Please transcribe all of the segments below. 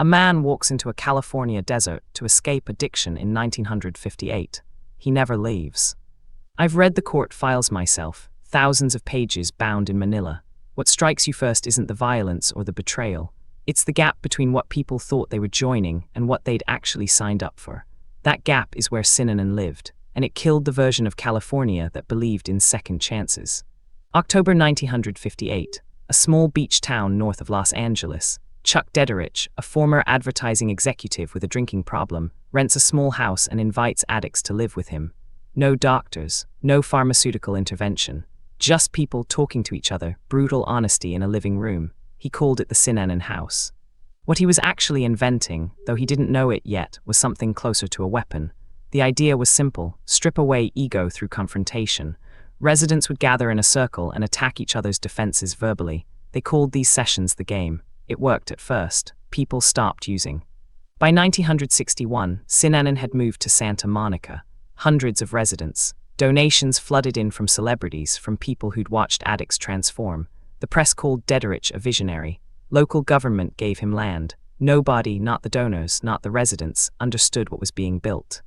A man walks into a California desert to escape addiction in 1958. He never leaves. I've read the court files myself, thousands of pages bound in manila. What strikes you first isn't the violence or the betrayal. It's the gap between what people thought they were joining and what they'd actually signed up for. That gap is where Synanon lived, and it killed the version of California that believed in second chances. October 1958, a small beach town north of Los Angeles. Chuck Dederich, a former advertising executive with a drinking problem, rents a small house and invites addicts to live with him. No doctors, no pharmaceutical intervention, just people talking to each other, brutal honesty in a living room. He called it the Synanon house. What he was actually inventing, though he didn't know it yet, was something closer to a weapon. The idea was simple: strip away ego through confrontation. Residents would gather in a circle and attack each other's defenses verbally. They called these sessions the game. It worked at first. People stopped using. By 1961, Synanon had moved to Santa Monica. Hundreds of residents. Donations flooded in from celebrities, from people who'd watched addicts transform. The press called Dederich a visionary. Local government gave him land. Nobody, not the donors, not the residents, understood what was being built.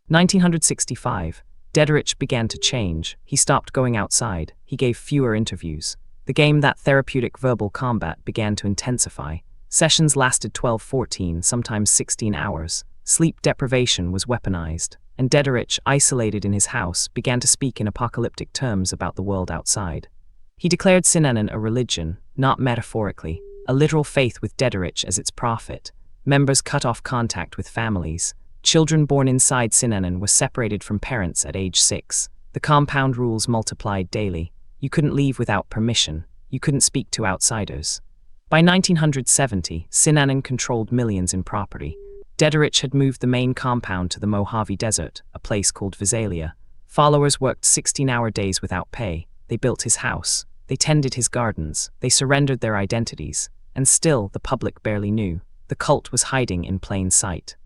1965. Dederich began to change. He stopped going outside. He gave fewer interviews. The game, that therapeutic verbal combat, began to intensify. Sessions lasted 12, 14, sometimes 16 hours. Sleep deprivation was weaponized, and Dederich, isolated in his house, began to speak in apocalyptic terms about the world outside. He declared Synanon a religion, not metaphorically, a literal faith with Dederich as its prophet. Members cut off contact with families. Children born inside Synanon were separated from parents at age 6. The compound rules multiplied daily. You couldn't leave without permission. You couldn't speak to outsiders. By 1970, Synanon controlled millions in property. Dederich had moved the main compound to the Mojave Desert, a place called Visalia. Followers worked 16-hour days without pay. They built his house. They tended his gardens. They surrendered their identities. And still, the public barely knew. The cult was hiding in plain sight.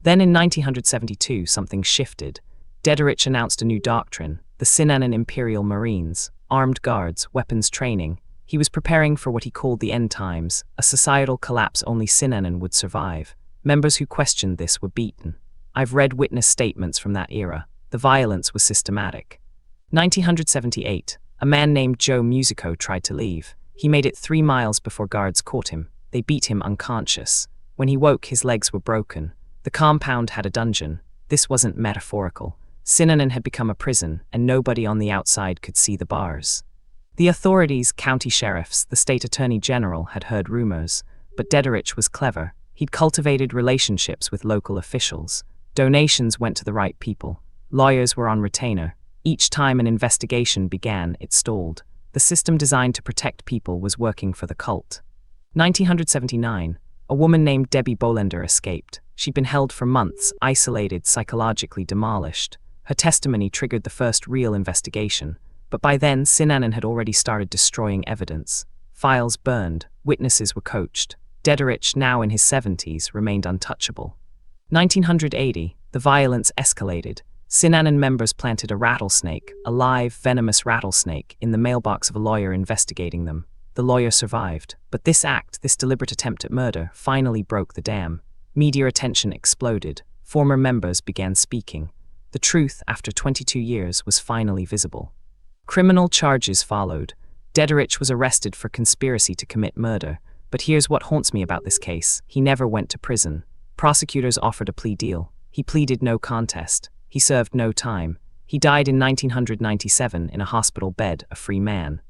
Then in 1972, something shifted. Dederich announced a new doctrine, the Synanon Imperial Marines, armed guards, weapons training. He was preparing for what he called the end times, a societal collapse only Synanon would survive. Members who questioned this were beaten. I've read witness statements from that era. The violence was systematic. 1978, a man named Joe Musico tried to leave. He made it 3 miles before guards caught him. They beat him unconscious. When he woke, his legs were broken. The compound had a dungeon. This wasn't metaphorical. Synanon had become a prison, and nobody on the outside could see the bars. The authorities, county sheriffs, the state attorney general had heard rumors, but Dederich was clever. He'd cultivated relationships with local officials. Donations went to the right people. Lawyers were on retainer. Each time an investigation began, it stalled. The system designed to protect people was working for the cult. 1979, a woman named Debbie Bohlender escaped. She'd been held for months, isolated, psychologically demolished. Her testimony triggered the first real investigation. But by then, Synanon had already started destroying evidence. Files burned. Witnesses were coached. Dederich, now in his 70s, remained untouchable. 1980, the violence escalated. Synanon members planted a rattlesnake, a live, venomous rattlesnake, in the mailbox of a lawyer investigating them. The lawyer survived. But this act, this deliberate attempt at murder, finally broke the dam. Media attention exploded. Former members began speaking. The truth, after 22 years, was finally visible. Criminal charges followed. Dederich was arrested for conspiracy to commit murder. But here's what haunts me about this case. He never went to prison. Prosecutors offered a plea deal. He pleaded no contest. He served no time. He died in 1997 in a hospital bed, a free man.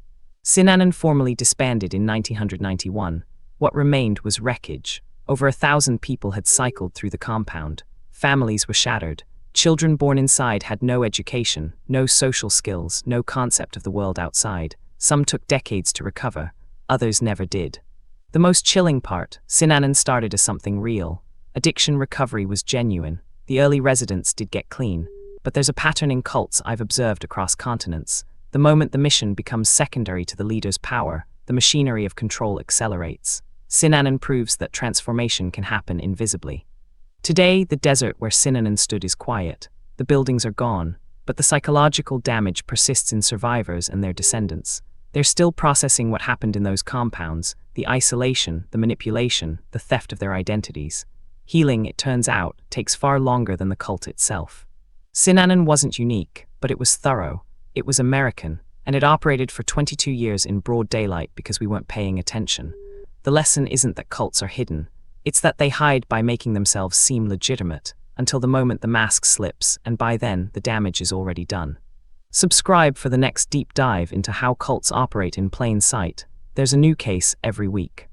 Synanon formally disbanded in 1991. What remained was wreckage. Over 1,000 people had cycled through the compound. Families were shattered. Children born inside had no education, no social skills, no concept of the world outside. Some took decades to recover. Others never did. The most chilling part, Synanon started as something real. Addiction recovery was genuine. The early residents did get clean. But there's a pattern in cults I've observed across continents. The moment the mission becomes secondary to the leader's power, the machinery of control accelerates. Synanon proves that transformation can happen invisibly. Today, the desert where Synanon stood is quiet. The buildings are gone, but the psychological damage persists in survivors and their descendants. They're still processing what happened in those compounds, the isolation, the manipulation, the theft of their identities. Healing, it turns out, takes far longer than the cult itself. Synanon wasn't unique, but it was thorough. It was American, and it operated for 22 years in broad daylight because we weren't paying attention. The lesson isn't that cults are hidden. It's that they hide by making themselves seem legitimate, until the moment the mask slips, and by then, the damage is already done. Subscribe for the next deep dive into how cults operate in plain sight. There's a new case every week.